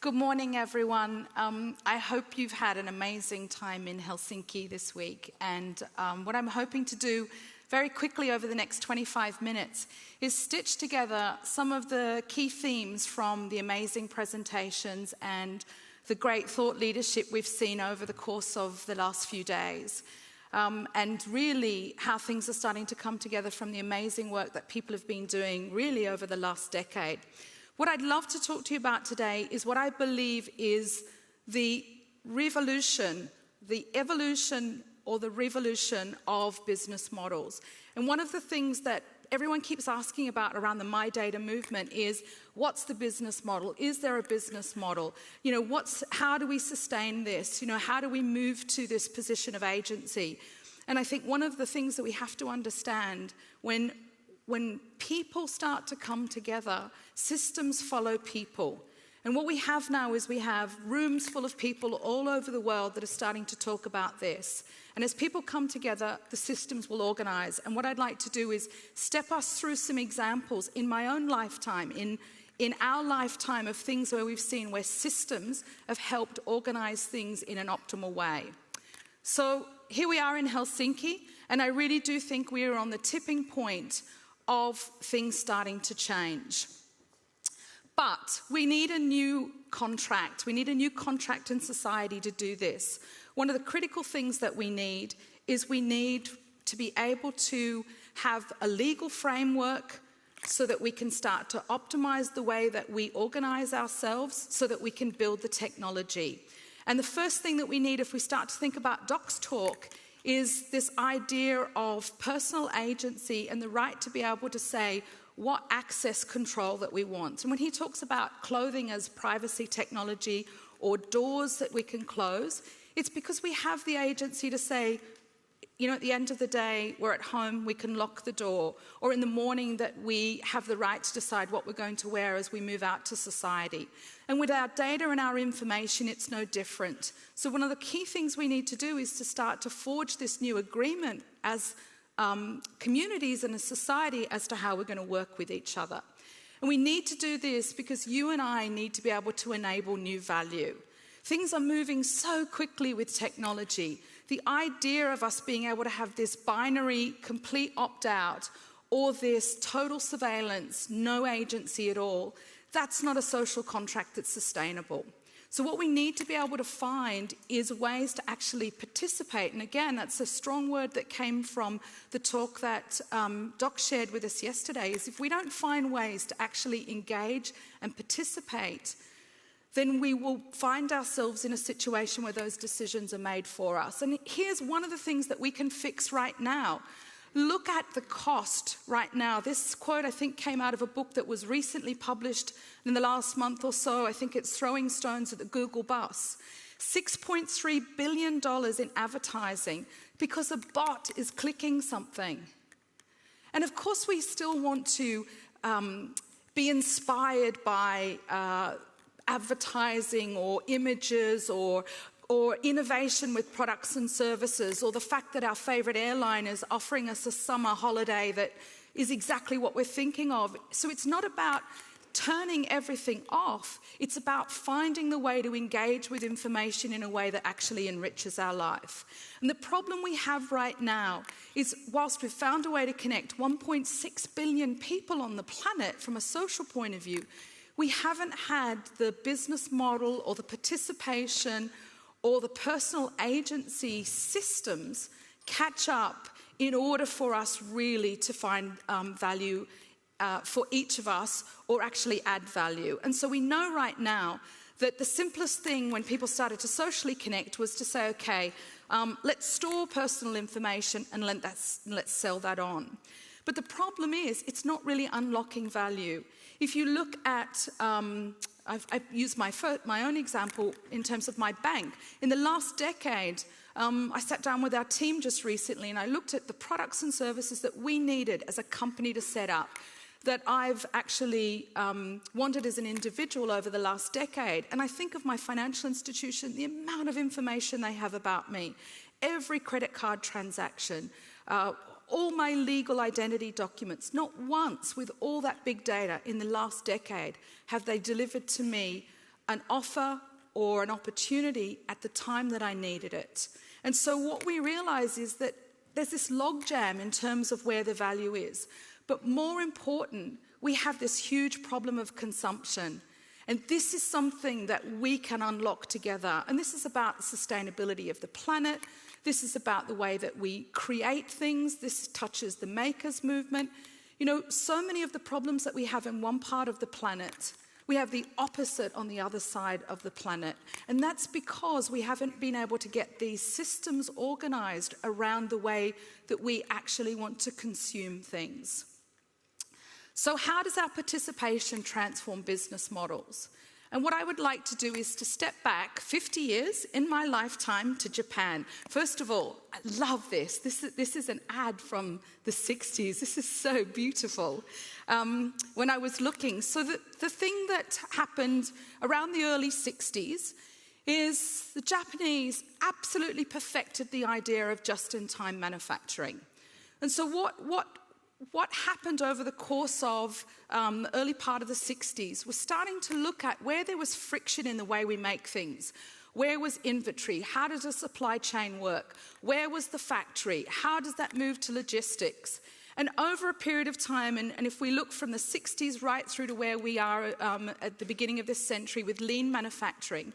Good morning, everyone. I hope you've had an amazing time in Helsinki this week. And what I'm hoping to do very quickly over the next 25 minutes is stitch together some of the key themes from the amazing presentations and the great thought leadership we've seen over the course of the last few days. And really how things are starting to come together from the amazing work that people have been doing really over the last decade. What I'd love to talk to you about today is what I believe is the revolution, the evolution or the revolution of business models. And one of the things that everyone keeps asking about around the Mydata movement is, what's the business model? Is there a business model? You know, how do we sustain this? You know, how do we move to this position of agency? And I think one of the things that we have to understand when people start to come together, systems follow people. And what we have now is we have rooms full of people all over the world that are starting to talk about this. And as people come together, the systems will organize. And what I'd like to do is step us through some examples in my own lifetime, in our lifetime of things where we've seen where systems have helped organize things in an optimal way. So here we are in Helsinki, and I really do think we are on the tipping point of things starting to change. But we need a new contract. We need a new contract in society to do this. One of the critical things that we need is we need to be able to have a legal framework so that we can start to optimize the way that we organize ourselves so that we can build the technology. And the first thing that we need if we start to think about Doc's talk is this idea of personal agency and the right to be able to say what access control that we want. And when he talks about clothing as privacy technology or doors that we can close, it's because we have the agency to say, you know, at the end of the day, we're at home, we can lock the door. Or in the morning that we have the right to decide what we're going to wear as we move out to society. And with our data and our information, it's no different. So one of the key things we need to do is to start to forge this new agreement as communities and a society as to how we're going to work with each other. And we need to do this because you and I need to be able to enable new value. Things are moving so quickly with technology. The idea of us being able to have this binary, complete opt-out, or this total surveillance, no agency at all, that's not a social contract that's sustainable. So what we need to be able to find is ways to actually participate. And again, that's a strong word that came from the talk that Doc shared with us yesterday, is if we don't find ways to actually engage and participate, then we will find ourselves in a situation where those decisions are made for us. And here's one of the things that we can fix right now. Look at the cost right now. This quote, I think, came out of a book that was recently published in the last month or so. I think it's Throwing Stones at the Google Bus. $6.3 billion in advertising because a bot is clicking something. And of course, we still want to be inspired by advertising or images or innovation with products and services, or the fact that our favourite airline is offering us a summer holiday that is exactly what we're thinking of. So it's not about turning everything off, it's about finding the way to engage with information in a way that actually enriches our life. And the problem we have right now is, whilst we've found a way to connect 1.6 billion people on the planet from a social point of view, we haven't had the business model or the participation or the personal agency systems catch up in order for us really to find value for each of us, or actually add value. And so we know right now that the simplest thing when people started to socially connect was to say, okay, let's store personal information and let's sell that on. But the problem is, it's not really unlocking value. If you look at, I've used my own example in terms of my bank. In the last decade, I sat down with our team just recently and I looked at the products and services that we needed as a company to set up, that I've actually wanted as an individual over the last decade. And I think of my financial institution, the amount of information they have about me, every credit card transaction, all my legal identity documents. Not once with all that big data in the last decade have they delivered to me an offer or an opportunity at the time that I needed it. And so what we realize is that there's this logjam in terms of where the value is. But more important, we have this huge problem of consumption. And this is something that we can unlock together. And this is about the sustainability of the planet. This is about the way that we create things. This touches the makers movement. You know, so many of the problems that we have in one part of the planet, we have the opposite on the other side of the planet. And that's because we haven't been able to get these systems organized around the way that we actually want to consume things. So how does our participation transform business models? And what I would like to do is to step back 50 years in my lifetime to Japan. First of all, I love this. This is an ad from the 60s. This is so beautiful. When I was looking, so the thing that happened around the early 60s is the Japanese absolutely perfected the idea of just-in-time manufacturing. And so what happened over the course of the early part of the 60s was starting to look at where there was friction in the way we make things. Where was inventory? How does a supply chain work? Where was the factory? How does that move to logistics? And over a period of time, and if we look from the 60s right through to where we are at the beginning of this century with lean manufacturing,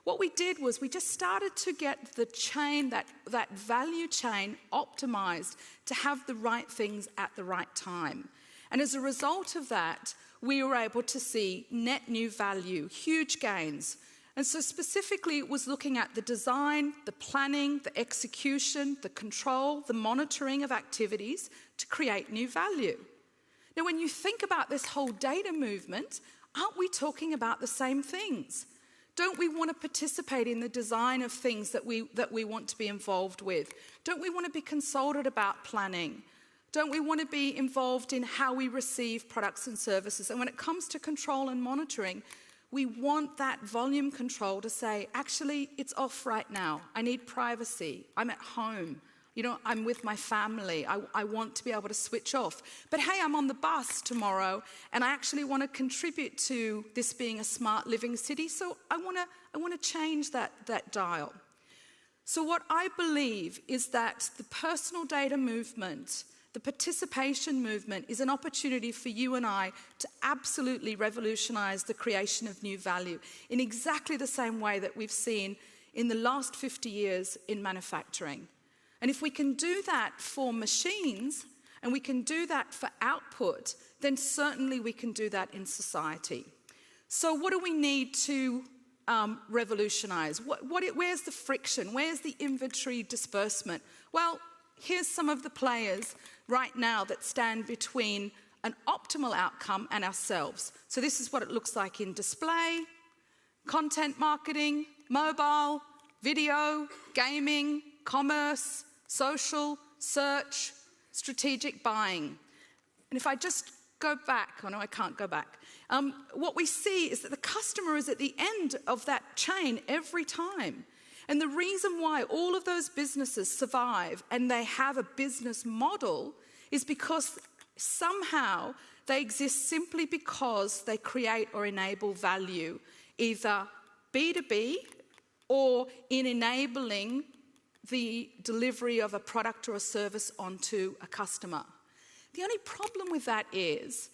what we did was we just started to get the chain, that value chain optimized to have the right things at the right time. And as a result of that, we were able to see net new value, huge gains. And so specifically it was looking at the design, the planning, the execution, the control, the monitoring of activities to create new value. Now, when you think about this whole data movement, aren't we talking about the same things? Don't we want to participate in the design of things that we want to be involved with? Don't we want to be consulted about planning? Don't we want to be involved in how we receive products and services? And when it comes to control and monitoring, we want that volume control to say, actually, it's off right now. I need privacy. I'm at home. You know, I'm with my family. I want to be able to switch off. But hey, I'm on the bus tomorrow, and I actually want to contribute to this being a smart living city. So I want to change that dial. So what I believe is that the personal data movement, the participation movement, is an opportunity for you and I to absolutely revolutionize the creation of new value in exactly the same way that we've seen in the last 50 years in manufacturing. And if we can do that for machines and we can do that for output, then certainly we can do that in society. So what do we need to revolutionize? Where's the friction? Where's the inventory disbursement? Well, here's some of the players right now that stand between an optimal outcome and ourselves. So this is what it looks like in display, content marketing, mobile, video, gaming, commerce, social, search, strategic buying. And if I just go back, oh no, I can't go back. What we see is that the customer is at the end of that chain every time. And the reason why all of those businesses survive and they have a business model is because somehow they exist simply because they create or enable value, either B2B or in enabling the delivery of a product or a service onto a customer. The only problem with that is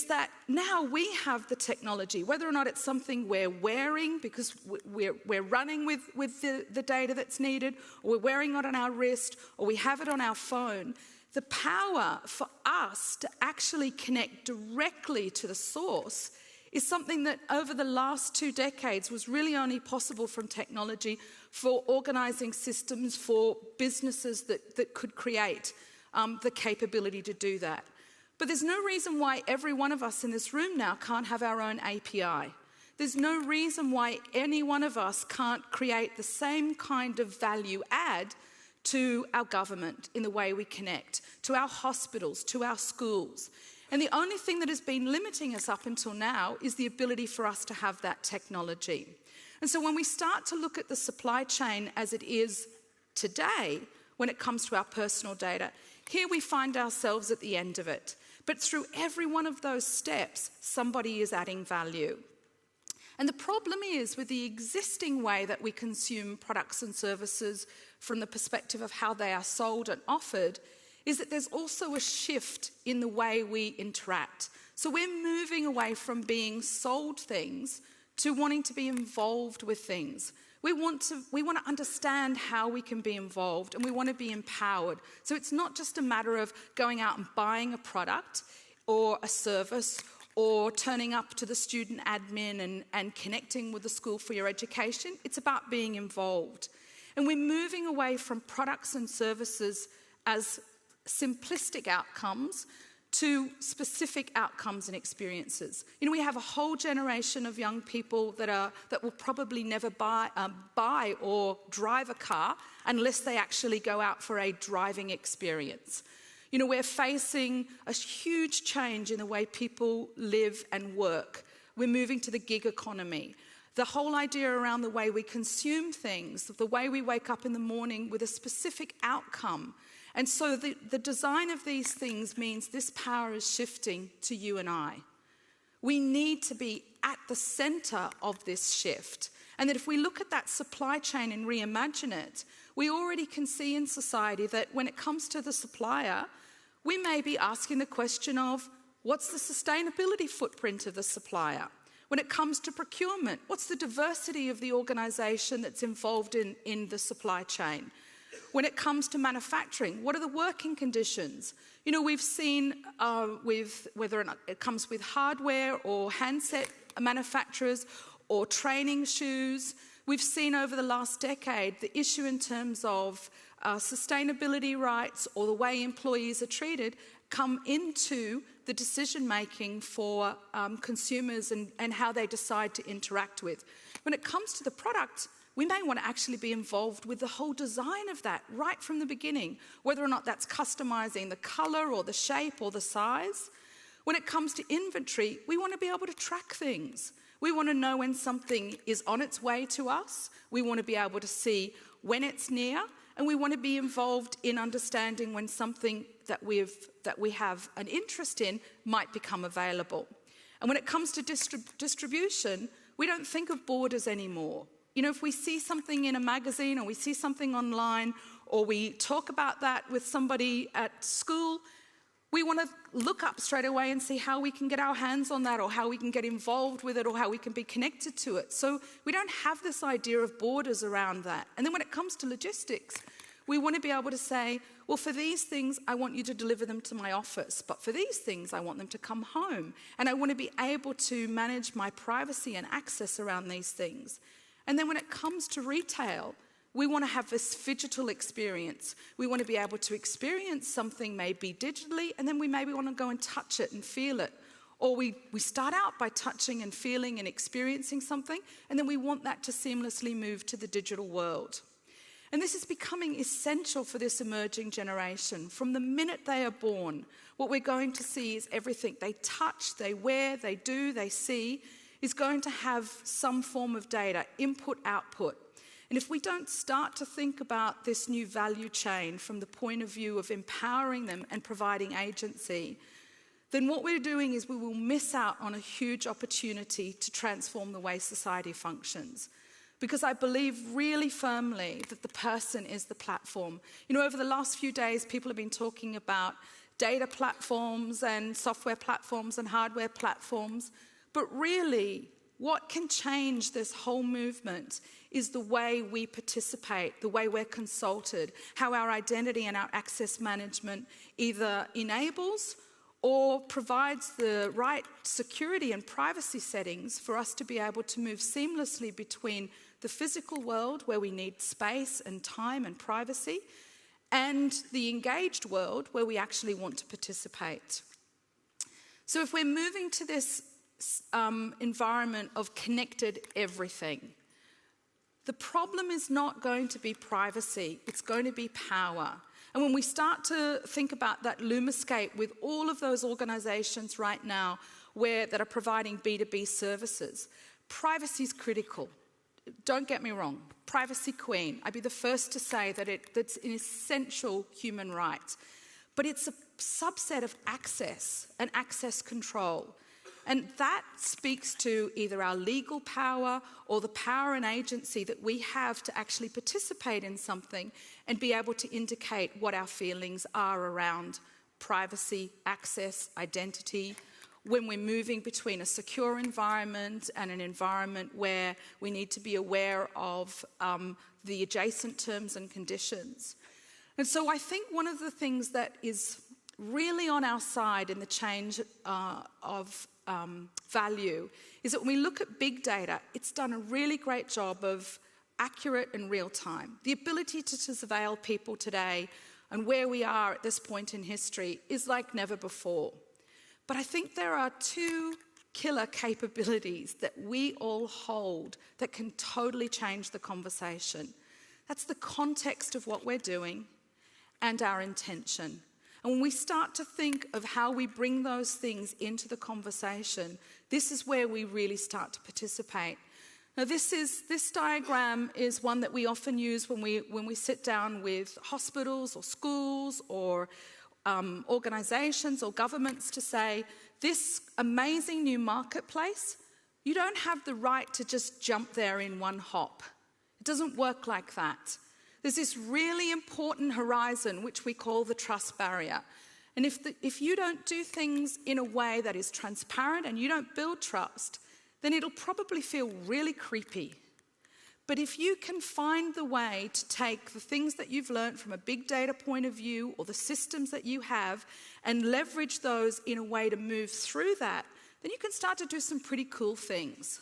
that now we have the technology, whether or not it's something we're wearing because we're running with the data that's needed, or we're wearing it on our wrist, or we have it on our phone. The power for us to actually connect directly to the source is something that over the last 2 decades was really only possible from technology for organizing systems for businesses that could create the capability to do that. But there's no reason why every one of us in this room now can't have our own API. There's no reason why any one of us can't create the same kind of value add to our government in the way we connect, to our hospitals, to our schools. And the only thing that has been limiting us up until now is the ability for us to have that technology. And so when we start to look at the supply chain as it is today, when it comes to our personal data, here we find ourselves at the end of it. But through every one of those steps, somebody is adding value. And the problem is, with the existing way that we consume products and services from the perspective of how they are sold and offered, is that there's also a shift in the way we interact. So we're moving away from being sold things to wanting to be involved with things. We want to understand how we can be involved, and we want to be empowered. So it's not just a matter of going out and buying a product or a service or turning up to the student admin and connecting with the school for your education. It's about being involved. And we're moving away from products and services as simplistic outcomes to specific outcomes and experiences. You know, we have a whole generation of young people that will probably never buy or drive a car unless they actually go out for a driving experience. You know, we're facing a huge change in the way people live and work. We're moving to the gig economy. The whole idea around the way we consume things, the way we wake up in the morning with a specific outcome. And so the design of these things means this power is shifting to you and I. We need to be at the center of this shift. And that if we look at that supply chain and reimagine it, we already can see in society that when it comes to the supplier, we may be asking the question of, what's the sustainability footprint of the supplier? When it comes to procurement, what's the diversity of the organisation that's involved in the supply chain? When it comes to manufacturing, what are the working conditions? You know, we've seen with whether or not it comes with hardware or handset manufacturers or training shoes, we've seen over the last decade the issue in terms of sustainability rights or the way employees are treated come into the decision making for consumers and how they decide to interact with. When it comes to the product, we may want to actually be involved with the whole design of that right from the beginning, whether or not that's customizing the color or the shape or the size. When it comes to inventory, we want to be able to track things. We want to know when something is on its way to us. We want to be able to see when it's near, and we want to be involved in understanding when something that we have an interest in might become available. And when it comes to distribution, we don't think of borders anymore. You know, if we see something in a magazine or we see something online or we talk about that with somebody at school, we want to look up straight away and see how we can get our hands on that or how we can get involved with it or how we can be connected to it. So we don't have this idea of borders around that. And then when it comes to logistics, we want to be able to say, well, for these things, I want you to deliver them to my office. But for these things, I want them to come home. And I want to be able to manage my privacy and access around these things. And then when it comes to retail, we want to have this phygital experience. We want to be able to experience something maybe digitally, and then we maybe want to go and touch it and feel it. Or we start out by touching and feeling and experiencing something, and then we want that to seamlessly move to the digital world. And this is becoming essential for this emerging generation. From the minute they are born, what we're going to see is everything they touch, they wear, they do, they see, is going to have some form of data, input, output. And if we don't start to think about this new value chain from the point of view of empowering them and providing agency, then what we're doing is we will miss out on a huge opportunity to transform the way society functions. Because I believe really firmly that the person is the platform. You know, over the last few days, people have been talking about data platforms and software platforms and hardware platforms. But really, what can change this whole movement is the way we participate, the way we're consulted, how our identity and our access management either enables or provides the right security and privacy settings for us to be able to move seamlessly between the physical world, where we need space and time and privacy, and the engaged world, where we actually want to participate. So if we're moving to this environment of connected everything, the problem is not going to be privacy, it's going to be power. And when we start to think about that Lumascape with all of those organisations right now that are providing B2B services, privacy is critical. Don't get me wrong, privacy queen. I'd be the first to say that that's an essential human right. But it's a subset of access and access control. And that speaks to either our legal power or the power and agency that we have to actually participate in something and be able to indicate what our feelings are around privacy, access, identity, when we're moving between a secure environment and an environment where we need to be aware of the adjacent terms and conditions. And so I think one of the things that is really on our side in the change of value is that when we look at big data, it's done a really great job of accurate and real time. The ability to surveil people today and where we are at this point in history is like never before. But I think there are two killer capabilities that we all hold that can totally change the conversation. That's the context of what we're doing and our intention. And when we start to think of how we bring those things into the conversation, this is where we really start to participate. Now, this diagram is one that we often use when we sit down with hospitals or schools or organisations or governments to say, this amazing new marketplace, you don't have the right to just jump there in one hop. It doesn't work like that. There's this really important horizon, which we call the trust barrier. And if you don't do things in a way that is transparent and you don't build trust, then it'll probably feel really creepy. But if you can find the way to take the things that you've learned from a big data point of view or the systems that you have and leverage those in a way to move through that, then you can start to do some pretty cool things.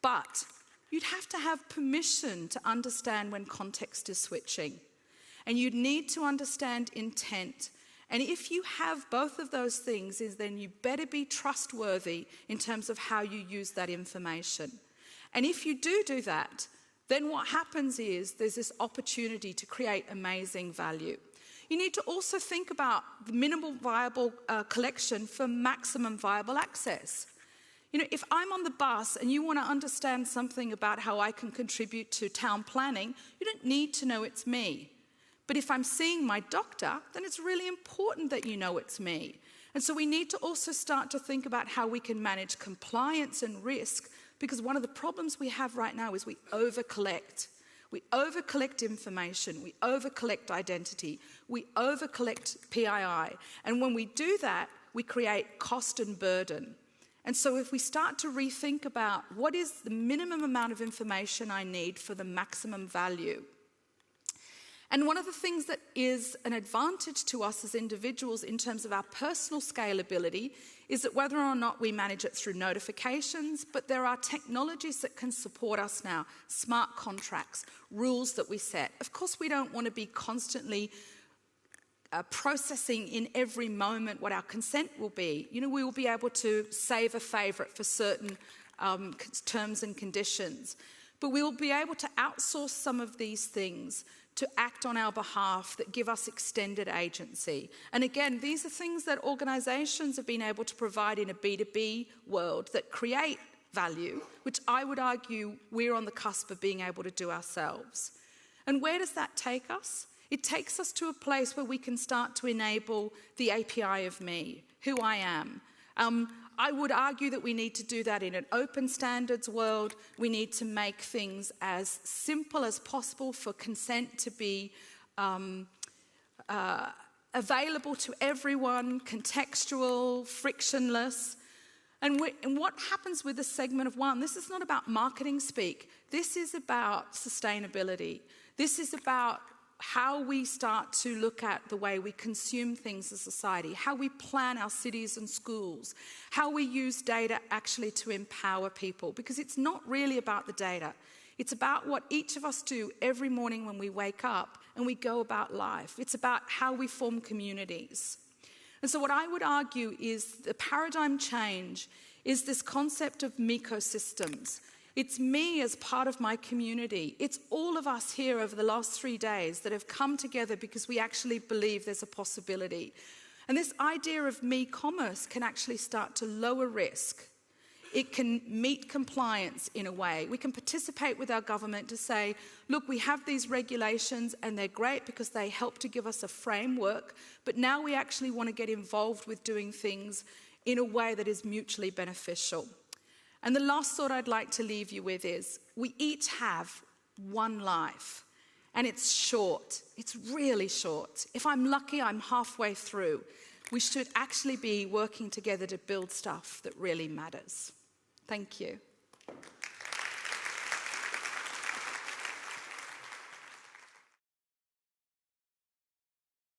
But you'd have to have permission to understand when context is switching. And you'd need to understand intent. And if you have both of those things, then you better be trustworthy in terms of how you use that information. And if you do that, then what happens is there's this opportunity to create amazing value. You need to also think about the minimal viable collection for maximum viable access. You know, if I'm on the bus and you want to understand something about how I can contribute to town planning, you don't need to know it's me. But if I'm seeing my doctor, then it's really important that you know it's me. And so we need to also start to think about how we can manage compliance and risk, because one of the problems we have right now is we over-collect. We over-collect information, we over-collect identity, we over-collect PII. And when we do that, we create cost and burden. And so if we start to rethink about what is the minimum amount of information I need for the maximum value. And one of the things that is an advantage to us as individuals in terms of our personal scalability is that whether or not we manage it through notifications, but there are technologies that can support us now, smart contracts, rules that we set. Of course, we don't want to be constantly processing in every moment what our consent will be. You know, we will be able to save a favourite for certain terms and conditions. But we will be able to outsource some of these things to act on our behalf that give us extended agency. And again, these are things that organisations have been able to provide in a B2B world that create value, which I would argue we're on the cusp of being able to do ourselves. And where does that take us? It takes us to a place where we can start to enable the API of me, who I am. I would argue that we need to do that in an open standards world. We need to make things as simple as possible for consent to be available to everyone, contextual, frictionless. And what happens with the segment of one? This is not about marketing speak. This is about sustainability. This is about how we start to look at the way we consume things as society, how we plan our cities and schools, how we use data actually to empower people. Because it's not really about the data. It's about what each of us do every morning when we wake up and we go about life. It's about how we form communities. And so what I would argue is the paradigm change is this concept of Meeco systems. It's me as part of my community. It's all of us here over the last 3 days that have come together because we actually believe there's a possibility. And this idea of me-commerce can actually start to lower risk. It can meet compliance in a way. We can participate with our government to say, look, we have these regulations and they're great because they help to give us a framework, but now we actually want to get involved with doing things in a way that is mutually beneficial. And the last thought I'd like to leave you with is, we each have one life, and it's short. It's really short. If I'm lucky, I'm halfway through. We should actually be working together to build stuff that really matters. Thank you.